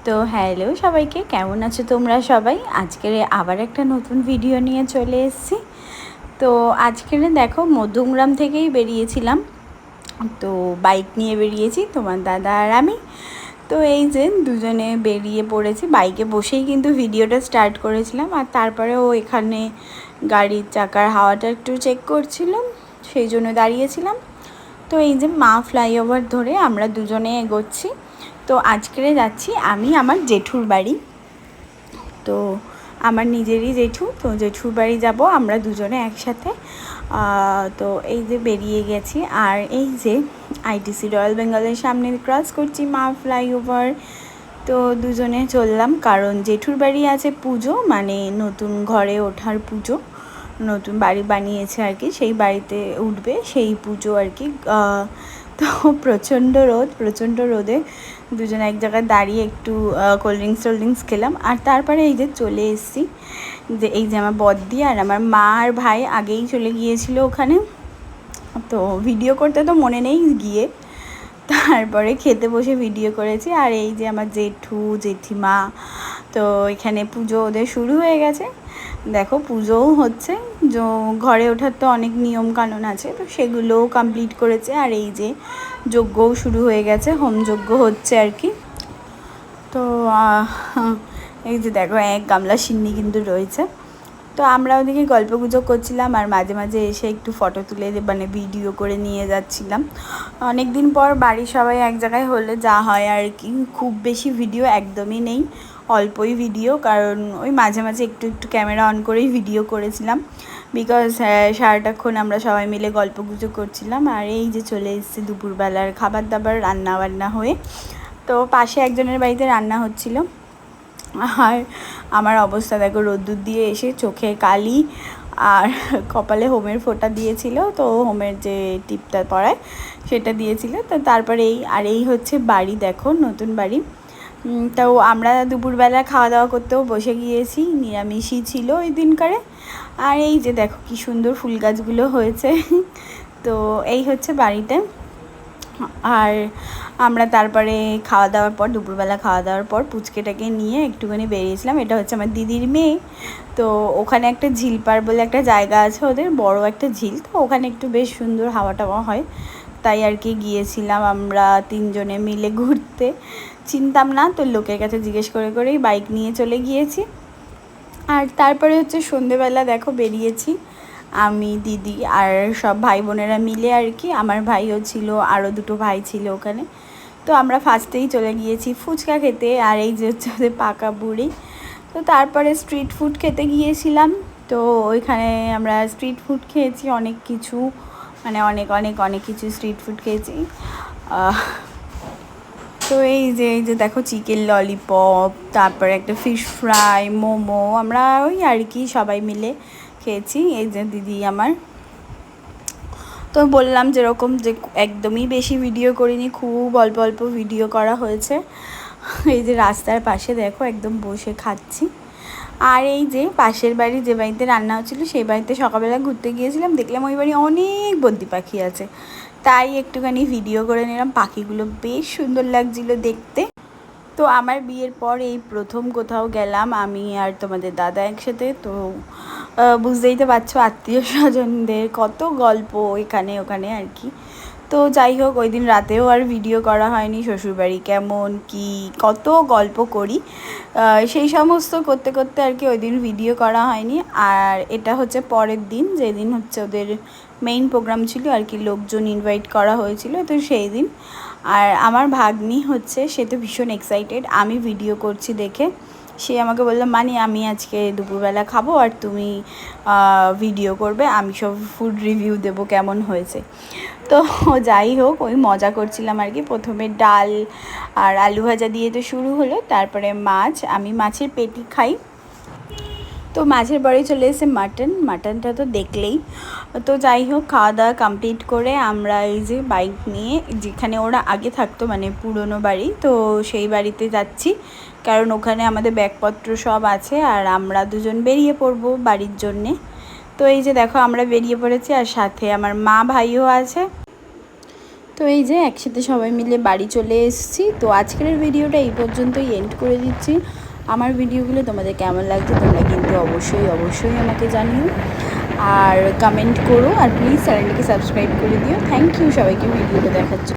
তো হ্যালো সবাইকে, কেমন আছো তোমরা সবাই? আজকের আবার একটা নতুন ভিডিও নিয়ে চলে এসেছি। তো আজকের দেখো মধ্যমগ্রাম থেকেই বেরিয়েছিলাম। তো বাইক নিয়ে বেরিয়েছি তোমার দাদা আর আমি। তো এই যে দুজনে বেরিয়ে পড়েছি, বাইকে বসেই কিন্তু ভিডিওটা স্টার্ট করেছিলাম। আর তারপরে ও এখানে গাড়ির চাকার হাওয়াটা একটু চেক করছিলাম, সেই জন্য দাঁড়িয়েছিলাম। তো এই যে মা ফ্লাইওভার ধরে আমরা দুজনে এগোচ্ছি। তো আজকে যাচ্ছি আমি আমার জেঠুর বাড়ি। তো আমার নিজেরই জেঠু, তো জেঠুর বাড়ি যাব আমরা দুজনে একসাথে। তো এই যে বেরিয়ে গেছি, আর এই যে আইটিসি রয়্যাল বেঙ্গলের সামনে ক্রস করছি মা ফ্লাইওভার। তো দুজনে চললাম, কারণ জেঠুর বাড়ি আছে পুজো, মানে নতুন ঘরে ওঠার পুজো, নতুন বাড়ি বানিয়েছে আর কি, সেই বাড়িতে উঠবে সেই পুজো আর কি। তো প্রচণ্ড রোদে দুজনে এক জায়গায় দাঁড়িয়ে একটু কোল্ড ড্রিঙ্কস খেলাম। আর তারপরে এই যে চলে এসেছি, যে এই যে আমার বদ্দি আর আমার মা আর ভাই আগেই চলে গিয়েছিল ওখানে। তো ভিডিও করতে তো মনে নেই গিয়ে, তারপরে খেতে বসে ভিডিও করেছি। আর এই যে আমার জেঠু জেঠিমা, তো এখানে পুজো ওদের শুরু হয়ে গেছে। দেখো পুজোও হচ্ছে, ঘরে ওঠার তো অনেক নিয়ম কানুন আছে, তো সেগুলোও কমপ্লিট করেছে। আর এই যে যজ্ঞও শুরু হয়ে গেছে, হোম যজ্ঞ হচ্ছে আর কি। তো এই যে দেখো এক গামলা সিন্নি কিন্তু রয়েছে। তো আমরা ওদিকে গল্পগুজব করছিলাম, আর মাঝে মাঝে এসে একটু ফটো তুলে মানে ভিডিও করে নিয়ে যাচ্ছিলাম। অনেক দিন পর বাড়ির সবাই এক জায়গায় হলে যা হয় আর কি, খুব বেশি ভিডিও একদমই নেই, অল্পই ভিডিও। কারণ ওই মাঝে মাঝে একটু ক্যামেরা অন করেই ভিডিও করেছিলাম, বিকজ সারাটাক্ষণ আমরা সবাই মিলে গল্পগুজব করছিলাম। আর এই যে চলে এসেছি দুপুরবেলার খাবার দাবার রান্না বান্না হয়ে। তো পাশে একজনের বাড়িতে রান্না হচ্ছিল, আর আমার অবস্থা দেখো, রোদ্দুর দিয়ে এসে চোখে কালি আর কপালে হোমের ফোঁটা দিয়েছিল, তো হোমের যে টিপটা পড়ায় সেটা দিয়েছিল। তো তারপরে এই হচ্ছে বাড়ি, দেখো নতুন বাড়ি। তো আমরা দুপুরবেলা খাওয়া দাওয়া করতেও বসে গিয়েছি, নিরামিষই ছিল ওই দিনকারে। আর এই যে দেখো কি সুন্দর ফুল গাছগুলো হয়েছে। তো এই হচ্ছে বাড়িতে। আর আমরা তারপরে দুপুরবেলা খাওয়া দাওয়ার পর পুচকেটাকে নিয়ে একটুখানি বেরিয়েছিলাম। এটা হচ্ছে আমার দিদির মেয়ে। তো ওখানে একটা ঝিলপাড় বলে একটা জায়গা আছে ওদের, বড় একটা ঝিল, তো ওখানে একটু বেশ সুন্দর হাওয়া টাওয়া হয়, তাই আর কি গিয়েছিলাম আমরা তিনজনে মিলে ঘুরতে। চিনতাম না, তো লোকের কাছে জিজ্ঞেস করেই বাইক নিয়ে চলে গিয়েছি। আর তারপরে হচ্ছে সন্ধেবেলা দেখো বেরিয়েছি আমি, দিদি আর সব ভাই বোনেরা মিলে আর কি। আমার ভাইও ছিল, আরও দুটো ভাই ছিল ওখানে। তো আমরা ফার্স্টেই চলে গিয়েছি ফুচকা খেতে। আর এই যে হচ্ছে ওদের পাকা বুড়ি। তো তারপরে স্ট্রিট ফুড খেতে গিয়েছিলাম। তো ওইখানে আমরা স্ট্রিট ফুড খেয়েছি অনেক কিছু, মানে অনেক কিছু স্ট্রিট ফুড খেয়েছি। তো এই যে দেখো চিকেন ললিপপ, তারপরে একটা ফিশ ফ্রাই, মোমো, আমরা ওই আর কি সবাই মিলে খেয়েছি। এই যে দিদি আমার। তো বললাম যেরকম যে একদমই বেশি ভিডিও করিনি, খুব অল্প অল্প ভিডিও করা হয়েছে। এই যে রাস্তার পাশে দেখো একদম বসে খাচ্ছি। আর এই যে পাশের বাড়ি যে বাড়িতে রান্না হচ্ছিলো সেই বাড়িতে সকালবেলা ঘুরতে গিয়েছিলাম, দেখলাম ওই বাড়ি অনেক বদ্রি পাখি আছে, তাই একটুখানি ভিডিও করে নিলাম। পাখিগুলো বেশ সুন্দর লাগছিলো দেখতে। তো আমার বিয়ের পর এই প্রথম কোথাও গেলাম আমি আর তোমাদের দাদা একসাথে। তো বুঝতেই তো পারছো আত্মীয় স্বজনদের কত গল্প এখানে ওখানে আর কি। তো যাই হোক, ওই দিন রাতেও আর ভিডিও করা হয়নি, শ্বশুরবাড়ি কেমন কি কত গল্প করি, সেই সমস্ত করতে করতে আর কি ওই দিন ভিডিও করা হয়নি। আর এটা হচ্ছে পরের দিন, যেদিন হচ্ছে ওদের মেইন প্রোগ্রাম ছিল আর কি, লোকজন ইনভাইট করা হয়েছিল, তো সেই দিন। আর আমার ভাগ্নি হচ্ছে, সে তো ভীষণ এক্সাইটেড আমি ভিডিও করছি দেখে। সে আমাকে বললো, মানে আমি আজকে দুপুরবেলা খাবো আর তুমি ভিডিও করবে, আমি সব ফুড রিভিউ দেবো কেমন হয়েছে। তো যাই হোক, ওই মজা করছিলাম আর কি। প্রথমে ডাল আর আলু ভাজা দিয়ে তো শুরু হলো, তারপরে মাছ, আমি মাছের পেটি খাই। তো মাছের পরে চলে এসেছে মাটনটা তো দেখলেই। তো যাই হোক, খাওয়া দাওয়া কমপ্লিট করে আমরা এই যে বাইক নিয়ে, যেখানে ওরা আগে থাকতো মানে পুরনো বাড়ি, তো সেই বাড়িতে যাচ্ছি, কারণ ওখানে আমাদের ব্যাগপত্র সব আছে। আর আমরা দুজন বেরিয়ে পড়বো বাড়ির জন্যে। তো এই যে দেখো আমরা বেরিয়ে পড়েছি, আর সাথে আমার মা ভাইও আছে। তো এই যে একসাথে সবাই মিলে বাড়ি চলে এসেছি। তো আজকের ভিডিওটা এই পর্যন্তই এন্ড করে দিচ্ছি। আমার ভিডিওগুলো তোমাদের কেমন লাগছে তোমরা কিন্তু অবশ্যই আমাকে জানিও, আর কমেন্ট করো, আর প্লিজ চ্যানেলটিকে সাবস্ক্রাইব করে দিও। থ্যাংক ইউ সবাইকে ভিডিওটা দেখার জন্য।